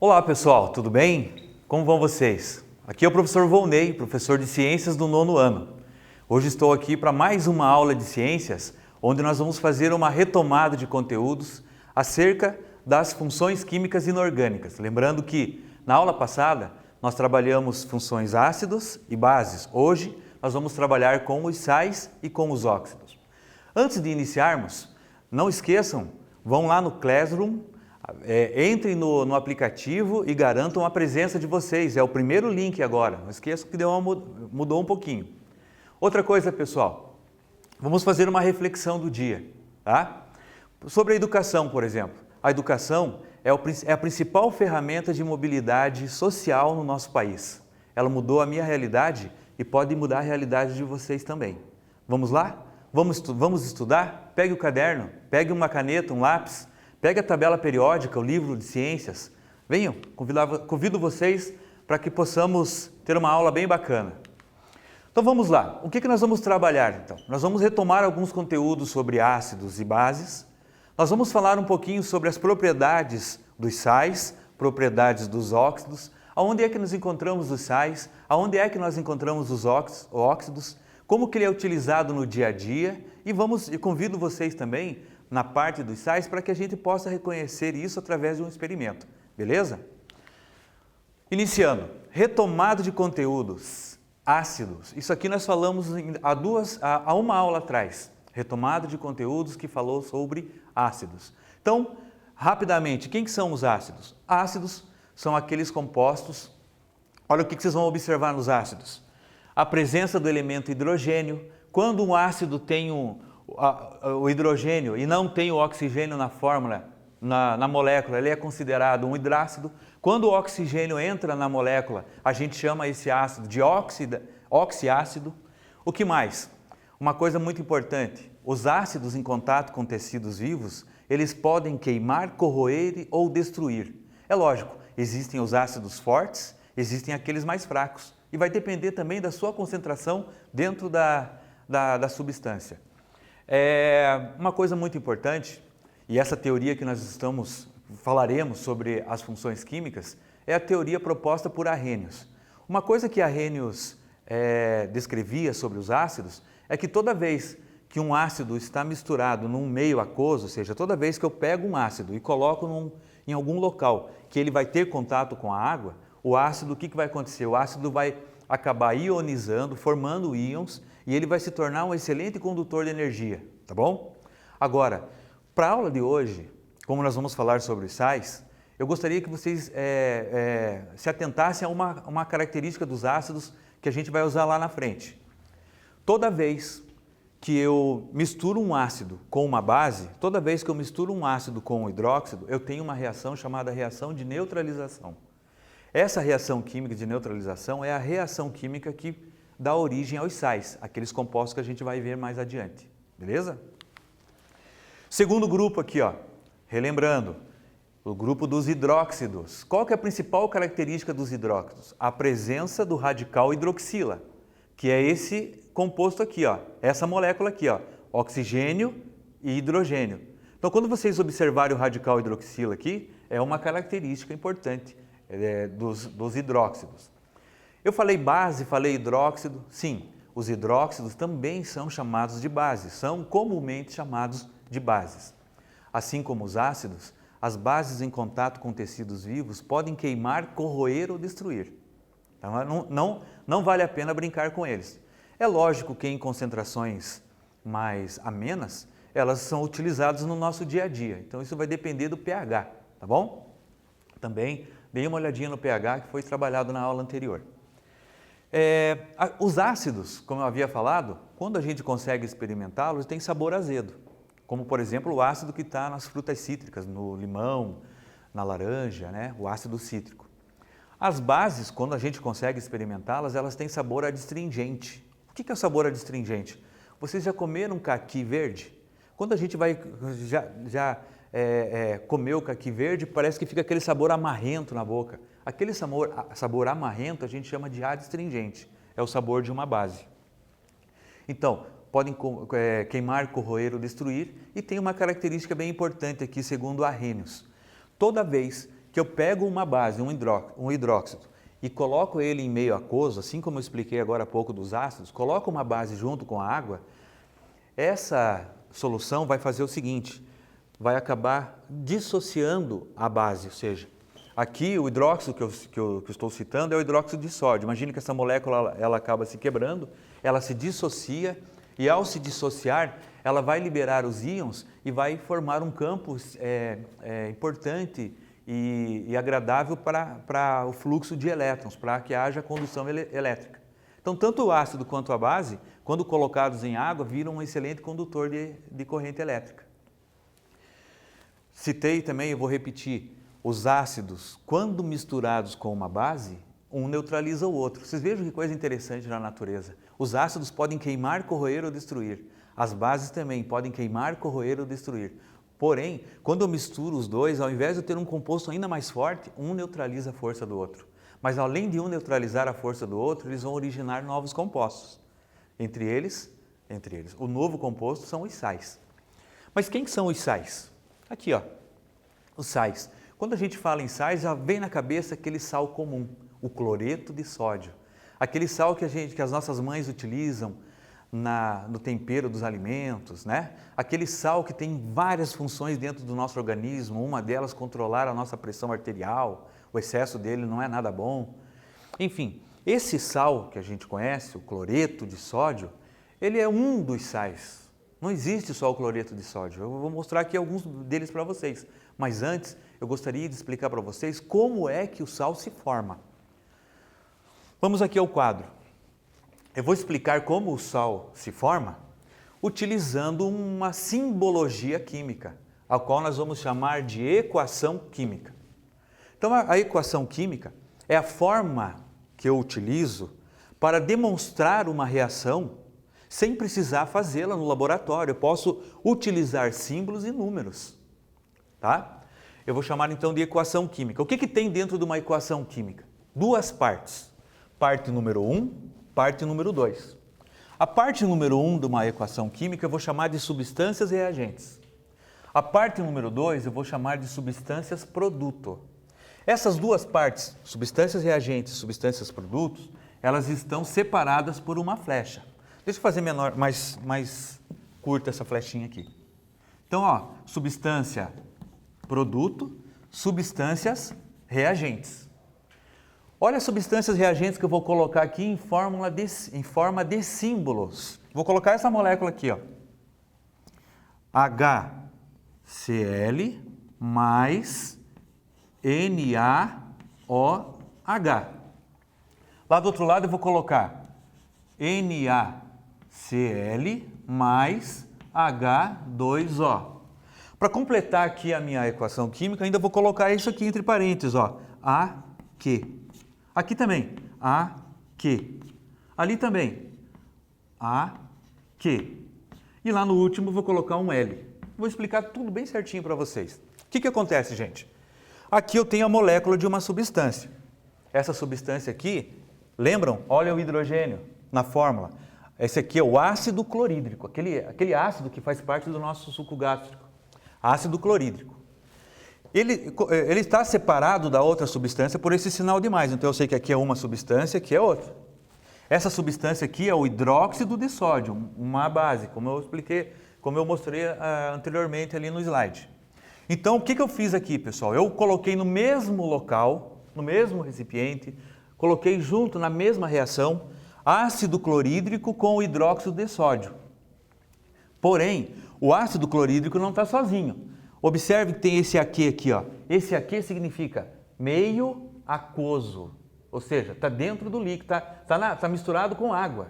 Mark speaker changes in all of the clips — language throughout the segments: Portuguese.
Speaker 1: Olá pessoal, tudo bem? Como vão vocês? Aqui é o professor Volney, professor de Ciências do 9º ano. Hoje estou aqui para mais uma aula de Ciências, onde nós vamos fazer uma retomada de conteúdos acerca das funções químicas inorgânicas. Lembrando que na aula passada nós trabalhamos funções ácidos e bases. Hoje nós vamos trabalhar com os sais e com os óxidos. Antes de iniciarmos, não esqueçam, vão lá no Classroom, entrem no aplicativo e garantam a presença de vocês. É o primeiro link agora. Não esqueçam que mudou um pouquinho. Outra coisa, pessoal, vamos fazer uma reflexão do dia, tá? Sobre a educação, por exemplo. A educação é a principal ferramenta de mobilidade social no nosso país. Ela mudou a minha realidade e pode mudar a realidade de vocês também. Vamos lá? Vamos estudar? Pegue o caderno, pegue uma caneta, um lápis, pegue a tabela periódica, o livro de ciências. Venham, convido vocês para que possamos ter uma aula bem bacana. Então vamos lá, o que nós vamos trabalhar então? Nós vamos retomar alguns conteúdos sobre ácidos e bases. Nós vamos falar um pouquinho sobre as propriedades dos sais, propriedades dos óxidos, aonde é que nós encontramos os sais, aonde é que nós encontramos os óxidos, como que ele é utilizado no dia a dia e convido vocês também na parte dos sais para que a gente possa reconhecer isso através de um experimento, beleza? Iniciando, retomada de conteúdos, ácidos. Isso aqui nós falamos há uma aula atrás, retomada de conteúdos que falou sobre ácidos. Então, rapidamente, quem que são os ácidos? Ácidos são aqueles compostos, olha o que vocês vão observar nos ácidos. A presença do elemento hidrogênio. Quando um ácido tem o hidrogênio e não tem o oxigênio na fórmula, na molécula, ele é considerado um hidrácido. Quando o oxigênio entra na molécula, a gente chama esse ácido de oxiácido. O que mais? Uma coisa muito importante, os ácidos em contato com tecidos vivos, eles podem queimar, corroer ou destruir. É lógico, existem os ácidos fortes, existem aqueles mais fracos. E vai depender também da sua concentração dentro da substância. Uma coisa muito importante, e essa teoria que nós falaremos sobre as funções químicas, é a teoria proposta por Arrhenius. Uma coisa que Arrhenius descrevia sobre os ácidos é que toda vez que um ácido está misturado num meio aquoso, ou seja, toda vez que eu pego um ácido e coloco em algum local que ele vai ter contato com a água, o ácido, o que vai acontecer? O ácido vai acabar ionizando, formando íons, e ele vai se tornar um excelente condutor de energia, tá bom? Agora, para a aula de hoje, como nós vamos falar sobre os sais, eu gostaria que vocês se atentassem a uma característica dos ácidos que a gente vai usar lá na frente. Toda vez que eu misturo um ácido com uma base, toda vez que eu misturo um ácido com um hidróxido, eu tenho uma reação chamada reação de neutralização. Essa reação química de neutralização é a reação química que dá origem aos sais, aqueles compostos que a gente vai ver mais adiante, beleza? Segundo grupo aqui, ó, relembrando, o grupo dos hidróxidos. Qual que é a principal característica dos hidróxidos? A presença do radical hidroxila, que é esse composto aqui, ó, essa molécula aqui, ó, oxigênio e hidrogênio. Então, quando vocês observarem o radical hidroxila aqui, é uma característica importante dos hidróxidos. Eu falei base, falei hidróxido. Sim, os hidróxidos também são chamados de bases, são comumente chamados de bases. Assim como os ácidos, as bases em contato com tecidos vivos podem queimar, corroer ou destruir. Então, não vale a pena brincar com eles. É lógico que em concentrações mais amenas, elas são utilizadas no nosso dia a dia. Então, isso vai depender do pH, tá bom? Também dei uma olhadinha no pH que foi trabalhado na aula anterior. Os ácidos, como eu havia falado, quando a gente consegue experimentá-los, tem sabor azedo. Como, por exemplo, o ácido que está nas frutas cítricas, no limão, na laranja, né? O ácido cítrico. As bases, quando a gente consegue experimentá-las, elas têm sabor adstringente. O que é o sabor adstringente? Vocês já comeram caqui verde? Quando a gente vai comer o caqui verde, parece que fica aquele sabor amarrento na boca. Aquele sabor amarrento a gente chama de adstringente, é o sabor de uma base. Então, podem queimar, corroer ou destruir, e tem uma característica bem importante aqui, segundo Arrhenius. Toda vez que eu pego uma base, um hidróxido, e coloco ele em meio aquoso, assim como eu expliquei agora há pouco dos ácidos, coloco uma base junto com a água, essa solução vai fazer o seguinte, vai acabar dissociando a base, ou seja, aqui o hidróxido que eu estou citando é o hidróxido de sódio. Imagine que essa molécula ela acaba se quebrando, ela se dissocia e ao se dissociar, ela vai liberar os íons e vai formar um campo importante e agradável para o fluxo de elétrons, para que haja condução elétrica. Então, tanto o ácido quanto a base, quando colocados em água, viram um excelente condutor de corrente elétrica. Citei também, eu vou repetir, os ácidos, quando misturados com uma base, um neutraliza o outro. Vocês vejam que coisa interessante na natureza. Os ácidos podem queimar, corroer ou destruir. As bases também podem queimar, corroer ou destruir. Porém, quando eu misturo os dois, ao invés de eu ter um composto ainda mais forte, um neutraliza a força do outro. Mas além de um neutralizar a força do outro, eles vão originar novos compostos. Entre eles, o novo composto são os sais. Mas quem são os sais? Aqui, ó, os sais. Quando a gente fala em sais, já vem na cabeça aquele sal comum, o cloreto de sódio. Aquele sal que as nossas mães utilizam no tempero dos alimentos, né? Aquele sal que tem várias funções dentro do nosso organismo, uma delas controlar a nossa pressão arterial, o excesso dele não é nada bom. Enfim, esse sal que a gente conhece, o cloreto de sódio, ele é um dos sais. Não existe só o cloreto de sódio. Eu vou mostrar aqui alguns deles para vocês. Mas antes, eu gostaria de explicar para vocês como é que o sal se forma. Vamos aqui ao quadro. Eu vou explicar como o sal se forma utilizando uma simbologia química, a qual nós vamos chamar de equação química. Então, a equação química é a forma que eu utilizo para demonstrar uma reação sem precisar fazê-la no laboratório. Eu posso utilizar símbolos e números, tá? Eu vou chamar então de equação química. O que tem dentro de uma equação química? Duas partes. Parte número 1, parte número 2. A parte número 1 de uma equação química eu vou chamar de substâncias reagentes. A parte número 2 eu vou chamar de substâncias produto. Essas duas partes, substâncias reagentes e substâncias produtos, elas estão separadas por uma flecha. Deixa eu fazer mais curta essa flechinha aqui. Então, ó, substância produto, substâncias reagentes. Olha as substâncias reagentes que eu vou colocar aqui em forma de símbolos. Vou colocar essa molécula aqui, ó. HCl mais NaOH. Lá do outro lado eu vou colocar NaCl mais H2O. Para completar aqui a minha equação química, ainda vou colocar isso aqui entre parênteses, ó. AQ. Aqui também, AQ. Ali também, AQ. E lá no último vou colocar um L. Vou explicar tudo bem certinho para vocês. O que acontece, gente? Aqui eu tenho a molécula de uma substância. Essa substância aqui, lembram? Olha o hidrogênio na fórmula. Esse aqui é o ácido clorídrico, aquele ácido que faz parte do nosso suco gástrico. Ácido clorídrico. Ele está separado da outra substância por esse sinal de mais. Então eu sei que aqui é uma substância, aqui é outra. Essa substância aqui é o hidróxido de sódio, uma base, como eu expliquei, como eu mostrei anteriormente ali no slide. Então o que eu fiz aqui, pessoal? Eu coloquei no mesmo local, no mesmo recipiente, coloquei junto na mesma reação ácido clorídrico com o hidróxido de sódio. Porém, o ácido clorídrico não está sozinho. Observe que tem esse AQ aqui, ó. Esse AQ significa meio aquoso, ou seja, está dentro do líquido, está misturado com água.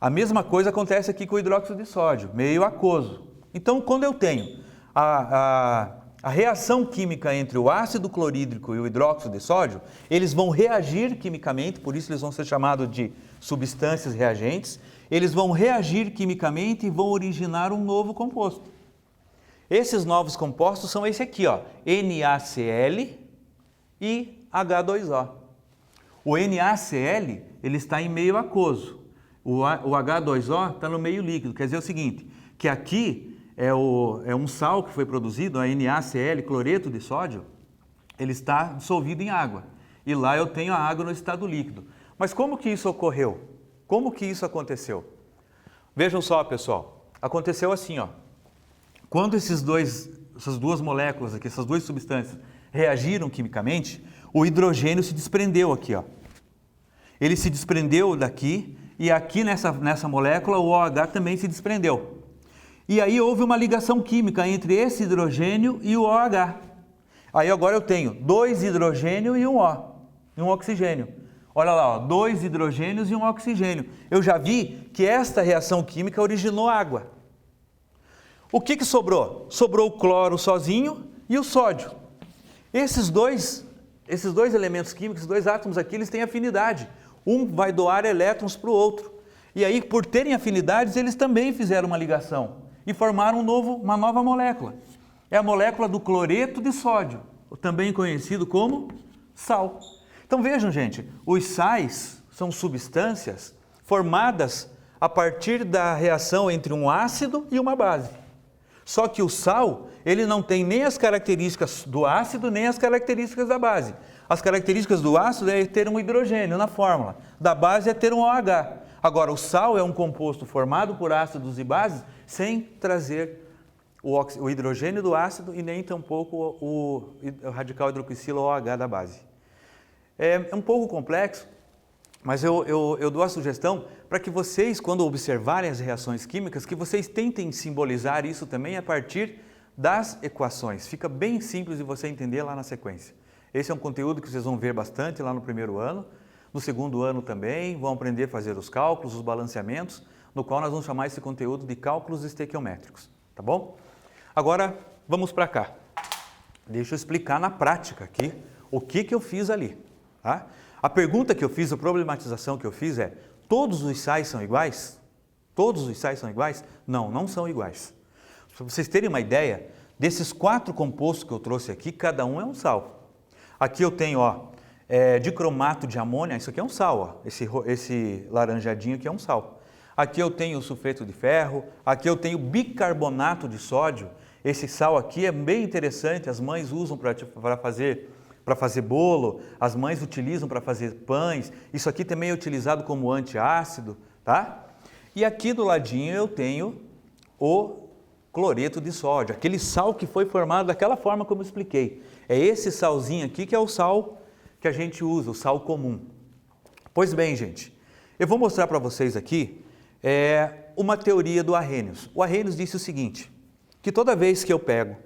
Speaker 1: A mesma coisa acontece aqui com o hidróxido de sódio, meio aquoso. Então, quando eu tenho a reação química entre o ácido clorídrico e o hidróxido de sódio, eles vão reagir quimicamente, por isso eles vão ser chamados de substâncias reagentes, eles vão reagir quimicamente e vão originar um novo composto. Esses novos compostos são esse aqui, ó, NaCl e H2O. O NaCl, ele está em meio aquoso. O H2O está no meio líquido. Quer dizer o seguinte, que aqui é um sal que foi produzido, a NaCl, cloreto de sódio, ele está dissolvido em água. E lá eu tenho a água no estado líquido. Mas como que isso ocorreu? Como que isso aconteceu? Vejam só, pessoal. Aconteceu assim, ó. Quando essas duas moléculas aqui, essas duas substâncias reagiram quimicamente, o hidrogênio se desprendeu aqui, ó. Ele se desprendeu daqui e aqui nessa molécula o OH também se desprendeu. E aí houve uma ligação química entre esse hidrogênio e o OH. Aí agora eu tenho 2 hidrogênios e um O, e um oxigênio. Olha lá, ó, 2 hidrogênios e um oxigênio. Eu já vi que esta reação química originou água. O que sobrou? Sobrou o cloro sozinho e o sódio. Esses dois elementos químicos, esses dois átomos aqui, eles têm afinidade. Um vai doar elétrons para o outro. E aí, por terem afinidades, eles também fizeram uma ligação e formaram uma nova molécula. É a molécula do cloreto de sódio, também conhecido como sal. Então vejam, gente, os sais são substâncias formadas a partir da reação entre um ácido e uma base. Só que o sal, ele não tem nem as características do ácido, nem as características da base. As características do ácido é ter um hidrogênio na fórmula, da base é ter um OH. Agora, o sal é um composto formado por ácidos e bases sem trazer o hidrogênio do ácido e nem tampouco o radical hidroxila OH da base. É um pouco complexo, mas eu dou a sugestão para que vocês, quando observarem as reações químicas, que vocês tentem simbolizar isso também a partir das equações. Fica bem simples de você entender lá na sequência. Esse é um conteúdo que vocês vão ver bastante lá no primeiro ano. No segundo ano também vão aprender a fazer os cálculos, os balanceamentos, no qual nós vamos chamar esse conteúdo de cálculos estequiométricos, tá bom? Agora, vamos para cá. Deixa eu explicar na prática aqui o que eu fiz ali. Tá? A pergunta que eu fiz, a problematização que eu fiz é: todos os sais são iguais? Todos os sais são iguais? Não, não são iguais. Para vocês terem uma ideia, desses 4 compostos que eu trouxe aqui, cada um é um sal. Aqui eu tenho, ó, dicromato de amônia, isso aqui é um sal, ó. Esse laranjadinho aqui é um sal. Aqui eu tenho sulfeto de ferro, aqui eu tenho bicarbonato de sódio. Esse sal aqui é bem interessante, as mães usam para fazer bolo, as mães utilizam para fazer pães. Isso aqui também é utilizado como antiácido, tá? E aqui do ladinho eu tenho o cloreto de sódio, aquele sal que foi formado daquela forma como eu expliquei. É esse salzinho aqui que é o sal que a gente usa, o sal comum. Pois bem, gente, eu vou mostrar para vocês aqui uma teoria do Arrhenius. O Arrhenius disse o seguinte, que toda vez que eu pego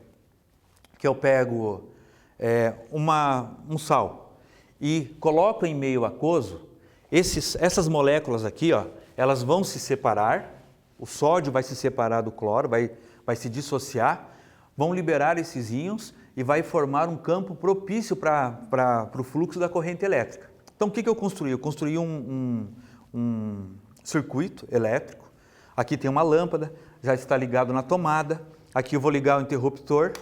Speaker 1: um sal e coloco em meio aquoso, essas moléculas aqui, ó, elas vão se separar, o sódio vai se separar do cloro, vai se dissociar, vão liberar esses íons e vai formar um campo propício para o fluxo da corrente elétrica. Então o que eu construí? Eu construí um circuito elétrico, aqui tem uma lâmpada, já está ligado na tomada, aqui eu vou ligar o interruptor,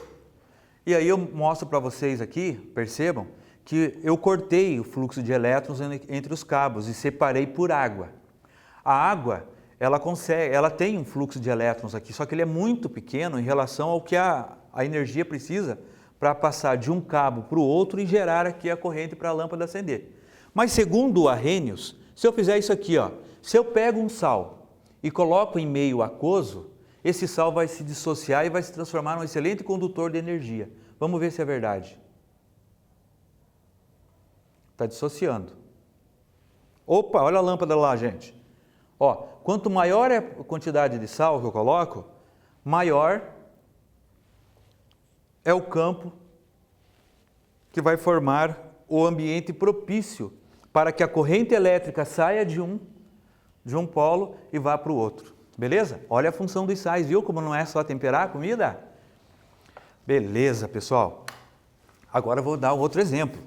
Speaker 1: e aí eu mostro para vocês aqui, percebam, que eu cortei o fluxo de elétrons entre os cabos e separei por água. A água, ela tem um fluxo de elétrons aqui, só que ele é muito pequeno em relação ao que a energia precisa para passar de um cabo para o outro e gerar aqui a corrente para a lâmpada acender. Mas segundo o Arrhenius, se eu fizer isso aqui, ó, se eu pego um sal e coloco em meio aquoso, esse sal vai se dissociar e vai se transformar num excelente condutor de energia. Vamos ver se é verdade. Está dissociando. Opa, olha a lâmpada lá, gente. Ó, quanto maior é a quantidade de sal que eu coloco, maior é o campo que vai formar o ambiente propício para que a corrente elétrica saia de um polo e vá para o outro. Beleza? Olha a função dos sais, viu como não é só temperar a comida? Beleza, pessoal. Agora eu vou dar outro exemplo.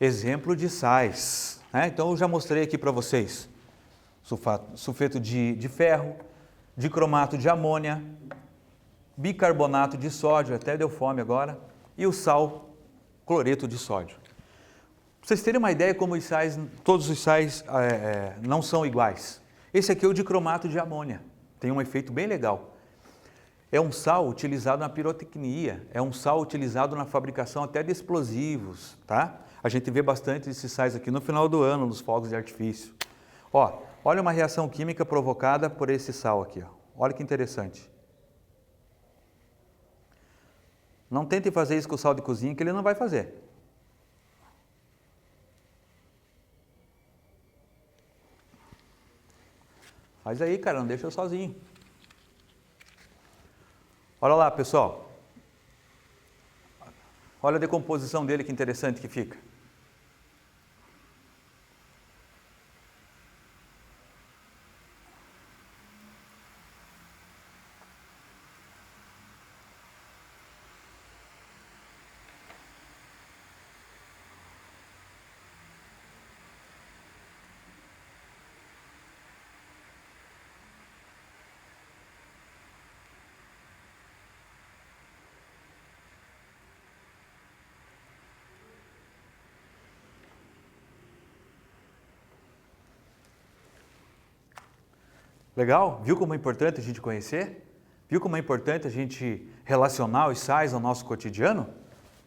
Speaker 1: Exemplo de sais. Então eu já mostrei aqui para vocês. Sulfeto de ferro, dicromato de amônia, bicarbonato de sódio, até deu fome agora, e o sal cloreto de sódio. Para vocês terem uma ideia como todos os sais não são iguais. Esse aqui é o dicromato de amônia, tem um efeito bem legal. É um sal utilizado na pirotecnia, é um sal utilizado na fabricação até de explosivos, tá? A gente vê bastante esses sais aqui no final do ano, nos fogos de artifício. Ó, olha uma reação química provocada por esse sal aqui, ó. Olha que interessante. Não tente fazer isso com o sal de cozinha, que ele não vai fazer. Faz aí, cara, não deixa eu sozinho. Olha lá, pessoal. Olha a decomposição dele, que interessante que fica. Legal? Viu como é importante a gente conhecer? Viu como é importante a gente relacionar os sais ao nosso cotidiano?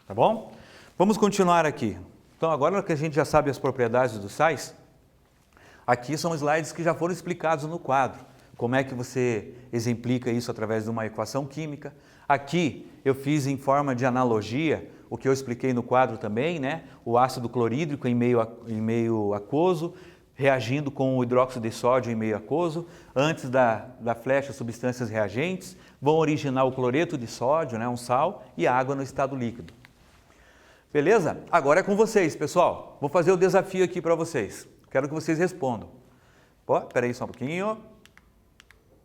Speaker 1: Tá bom? Vamos continuar aqui. Então, agora que a gente já sabe as propriedades dos sais, aqui são slides que já foram explicados no quadro. Como é que você exemplifica isso através de uma equação química. Aqui eu fiz em forma de analogia o que eu expliquei no quadro também, né? O ácido clorídrico em meio aquoso, reagindo com o hidróxido de sódio em meio aquoso. Antes da flecha, substâncias reagentes vão originar o cloreto de sódio, né, um sal, e a água no estado líquido. Beleza? Agora é com vocês, pessoal. Vou fazer o desafio aqui para vocês. Quero que vocês respondam. Espera aí só um pouquinho.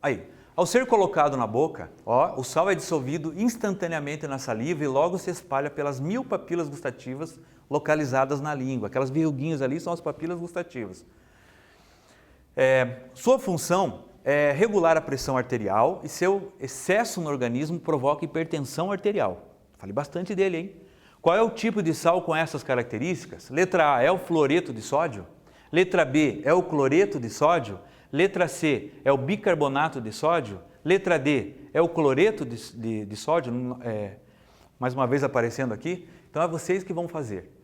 Speaker 1: Aí, ao ser colocado na boca, o sal é dissolvido instantaneamente na saliva e logo se espalha pelas 1000 papilas gustativas localizadas na língua. Aquelas verruguinhas ali são as papilas gustativas. Sua função é regular a pressão arterial e seu excesso no organismo provoca hipertensão arterial. Falei bastante dele, hein? Qual é o tipo de sal com essas características? Letra A é o fluoreto de sódio. Letra B é o cloreto de sódio. Letra C é o bicarbonato de sódio. Letra D é o cloreto de sódio, mais uma vez aparecendo aqui. Então é vocês que vão fazer.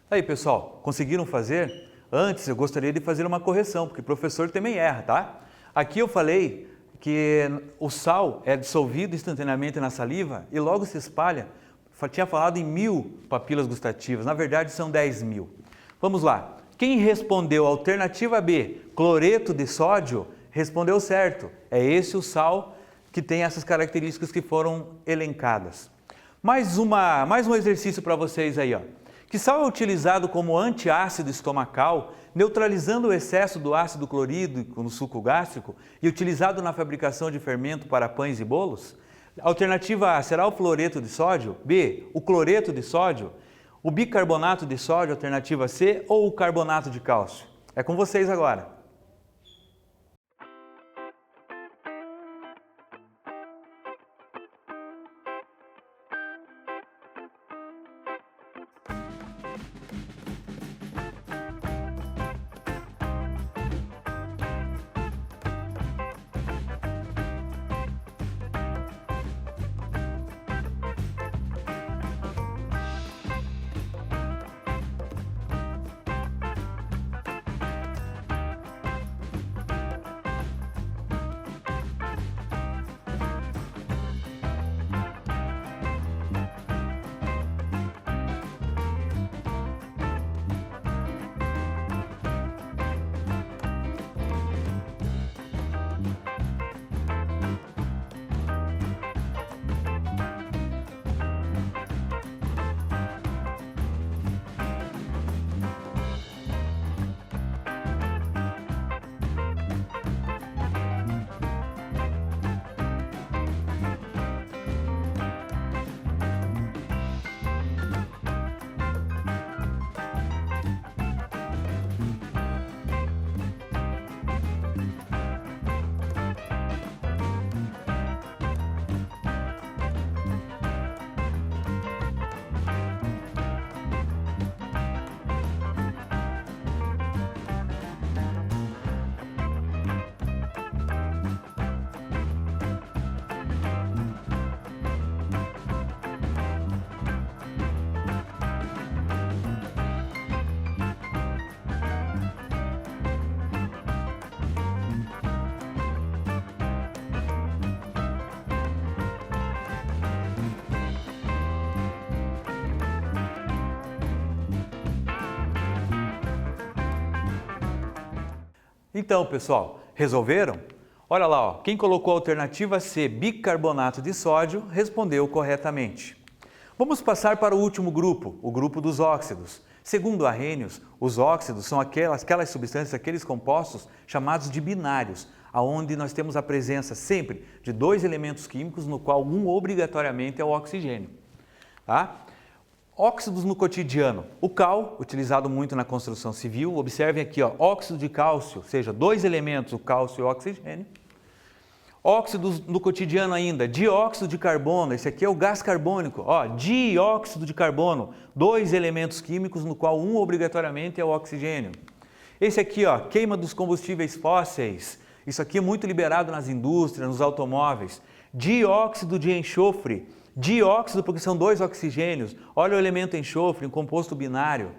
Speaker 1: Aí, pessoal, conseguiram fazer? Antes, eu gostaria de fazer uma correção, porque o professor também erra, tá? Aqui eu falei que o sal é dissolvido instantaneamente na saliva e logo se espalha. Tinha falado em 1000 papilas gustativas, na verdade são 10.000. Vamos lá. Quem respondeu a alternativa B, cloreto de sódio, respondeu certo. É esse o sal que tem essas características que foram elencadas. Mais um exercício para vocês aí, ó. Que sal é utilizado como antiácido estomacal, neutralizando o excesso do ácido clorídrico no suco gástrico e utilizado na fabricação de fermento para pães e bolos? Alternativa A, será o fluoreto de sódio? B, o cloreto de sódio? O bicarbonato de sódio, alternativa C, ou o carbonato de cálcio? É com vocês agora. Então, pessoal, resolveram? Olha lá, ó, quem colocou a alternativa C, bicarbonato de sódio, respondeu corretamente. Vamos passar para o último grupo, o grupo dos óxidos. Segundo Arrhenius, os óxidos são aquelas substâncias, aqueles compostos chamados de binários, onde nós temos a presença sempre de dois elementos químicos, no qual um obrigatoriamente é o oxigênio. Tá? Óxidos no cotidiano. O cal, utilizado muito na construção civil. Observem aqui, ó, óxido de cálcio, ou seja, dois elementos, o cálcio e o oxigênio. Óxidos no cotidiano ainda, dióxido de carbono, esse aqui é o gás carbônico, ó, dióxido de carbono, dois elementos químicos no qual um obrigatoriamente é o oxigênio. Esse aqui, ó, queima dos combustíveis fósseis, isso aqui é muito liberado nas indústrias, nos automóveis. Dióxido de enxofre, dióxido porque são dois oxigênios, olha o elemento enxofre, um composto binário.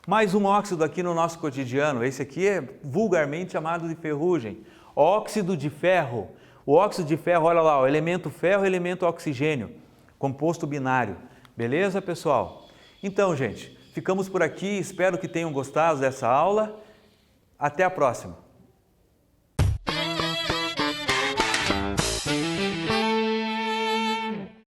Speaker 1: Mais um óxido aqui no nosso cotidiano, esse aqui é vulgarmente chamado de ferrugem. Óxido de ferro, o óxido de ferro, olha lá, o elemento ferro e elemento oxigênio, composto binário. Beleza, pessoal? Então, gente, ficamos por aqui, espero que tenham gostado dessa aula. Até a próxima!